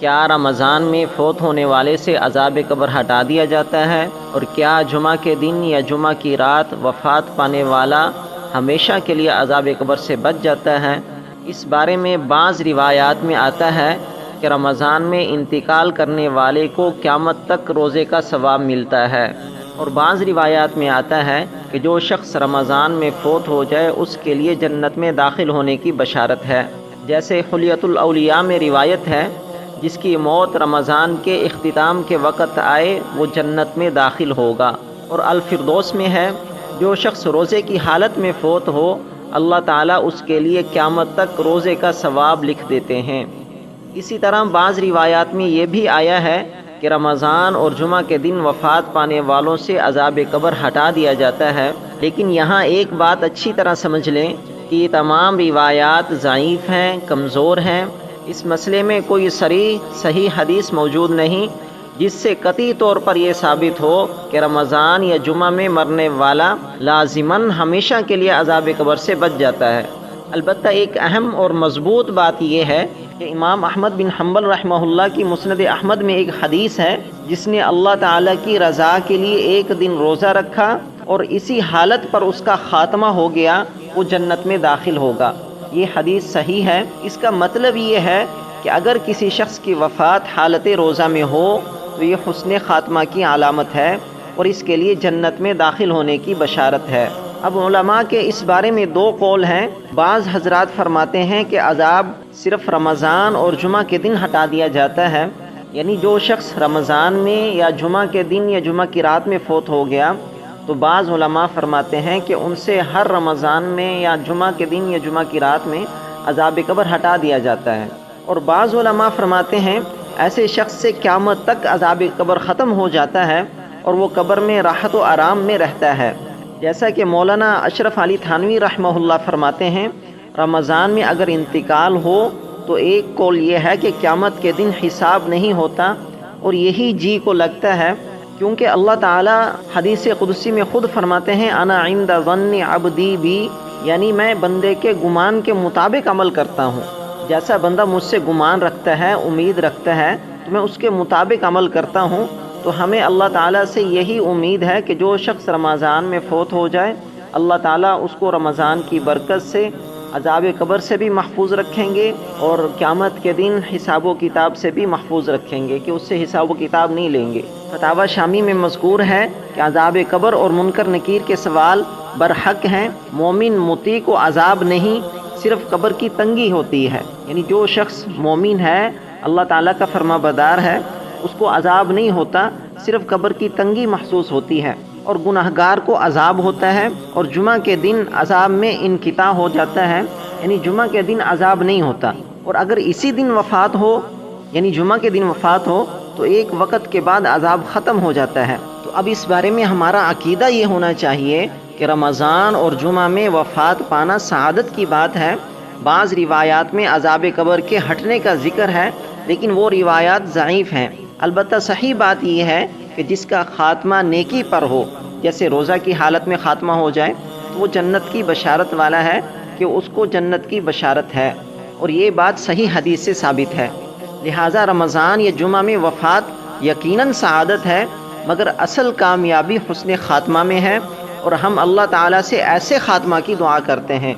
کیا رمضان میں فوت ہونے والے سے عذاب قبر ہٹا دیا جاتا ہے؟ اور کیا جمعہ کے دن یا جمعہ کی رات وفات پانے والا ہمیشہ کے لیے عذاب قبر سے بچ جاتا ہے؟ اس بارے میں بعض روایات میں آتا ہے کہ رمضان میں انتقال کرنے والے کو قیامت تک روزے کا ثواب ملتا ہے، اور بعض روایات میں آتا ہے کہ جو شخص رمضان میں فوت ہو جائے اس کے لیے جنت میں داخل ہونے کی بشارت ہے۔ جیسے حلیۃ الاولیاء میں روایت ہے، جس کی موت رمضان کے اختتام کے وقت آئے وہ جنت میں داخل ہوگا۔ اور الفردوس میں ہے، جو شخص روزے کی حالت میں فوت ہو اللہ تعالیٰ اس کے لیے قیامت تک روزے کا ثواب لکھ دیتے ہیں۔ اسی طرح بعض روایات میں یہ بھی آیا ہے کہ رمضان اور جمعہ کے دن وفات پانے والوں سے عذاب قبر ہٹا دیا جاتا ہے، لیکن یہاں ایک بات اچھی طرح سمجھ لیں کہ یہ تمام روایات ضعیف ہیں، کمزور ہیں۔ اس مسئلے میں کوئی صحیح حدیث موجود نہیں جس سے قطعی طور پر یہ ثابت ہو کہ رمضان یا جمعہ میں مرنے والا لازماً ہمیشہ کے لیے عذاب قبر سے بچ جاتا ہے۔ البتہ ایک اہم اور مضبوط بات یہ ہے کہ امام احمد بن حنبل رحمہ اللہ کی مسند احمد میں ایک حدیث ہے، جس نے اللہ تعالیٰ کی رضا کے لیے ایک دن روزہ رکھا اور اسی حالت پر اس کا خاتمہ ہو گیا، وہ جنت میں داخل ہوگا۔ یہ حدیث صحیح ہے۔ اس کا مطلب یہ ہے کہ اگر کسی شخص کی وفات حالت روزہ میں ہو تو یہ حسن خاتمہ کی علامت ہے اور اس کے لیے جنت میں داخل ہونے کی بشارت ہے۔ اب علماء کے اس بارے میں دو قول ہیں۔ بعض حضرات فرماتے ہیں کہ عذاب صرف رمضان اور جمعہ کے دن ہٹا دیا جاتا ہے، یعنی جو شخص رمضان میں یا جمعہ کے دن یا جمعہ کی رات میں فوت ہو گیا تو بعض علماء فرماتے ہیں کہ ان سے ہر رمضان میں یا جمعہ کے دن یا جمعہ کی رات میں عذاب قبر ہٹا دیا جاتا ہے، اور بعض علماء فرماتے ہیں ایسے شخص سے قیامت تک عذاب قبر ختم ہو جاتا ہے اور وہ قبر میں راحت و آرام میں رہتا ہے۔ جیسا کہ مولانا اشرف علی تھانوی رحمہ اللہ فرماتے ہیں، رمضان میں اگر انتقال ہو تو ایک قول یہ ہے کہ قیامت کے دن حساب نہیں ہوتا، اور یہی جی کو لگتا ہے، کیونکہ اللہ تعالیٰ حدیث قدسی میں خود فرماتے ہیں انا عند ظن عبدی بی، یعنی میں بندے کے گمان کے مطابق عمل کرتا ہوں۔ جیسا بندہ مجھ سے گمان رکھتا ہے، امید رکھتا ہے، تو میں اس کے مطابق عمل کرتا ہوں۔ تو ہمیں اللہ تعالیٰ سے یہی امید ہے کہ جو شخص رمضان میں فوت ہو جائے اللہ تعالیٰ اس کو رمضان کی برکت سے عذاب قبر سے بھی محفوظ رکھیں گے اور قیامت کے دن حساب و کتاب سے بھی محفوظ رکھیں گے کہ اس سے حساب و کتاب نہیں لیں گے۔ فتاوی شامی میں مذکور ہے کہ عذاب قبر اور منکر نکیر کے سوال برحق ہیں۔ مومن مطیع کو عذاب نہیں، صرف قبر کی تنگی ہوتی ہے، یعنی جو شخص مومن ہے اللہ تعالیٰ کا فرما بردار ہے اس کو عذاب نہیں ہوتا، صرف قبر کی تنگی محسوس ہوتی ہے، اور گناہگار کو عذاب ہوتا ہے، اور جمعہ کے دن عذاب میں انقطاع ہو جاتا ہے، یعنی جمعہ کے دن عذاب نہیں ہوتا، اور اگر اسی دن وفات ہو یعنی جمعہ کے دن وفات ہو تو ایک وقت کے بعد عذاب ختم ہو جاتا ہے۔ تو اب اس بارے میں ہمارا عقیدہ یہ ہونا چاہیے کہ رمضان اور جمعہ میں وفات پانا سعادت کی بات ہے۔ بعض روایات میں عذاب قبر کے ہٹنے کا ذکر ہے، لیکن وہ روایات ضعیف ہیں۔ البتہ صحیح بات یہ ہے کہ جس کا خاتمہ نیکی پر ہو، جیسے روزہ کی حالت میں خاتمہ ہو جائے تو وہ جنت کی بشارت والا ہے کہ اس کو جنت کی بشارت ہے، اور یہ بات صحیح حدیث سے ثابت ہے۔ لہٰذا رمضان یا جمعہ میں وفات یقیناً سعادت ہے، مگر اصل کامیابی حسن خاتمہ میں ہے، اور ہم اللہ تعالیٰ سے ایسے خاتمہ کی دعا کرتے ہیں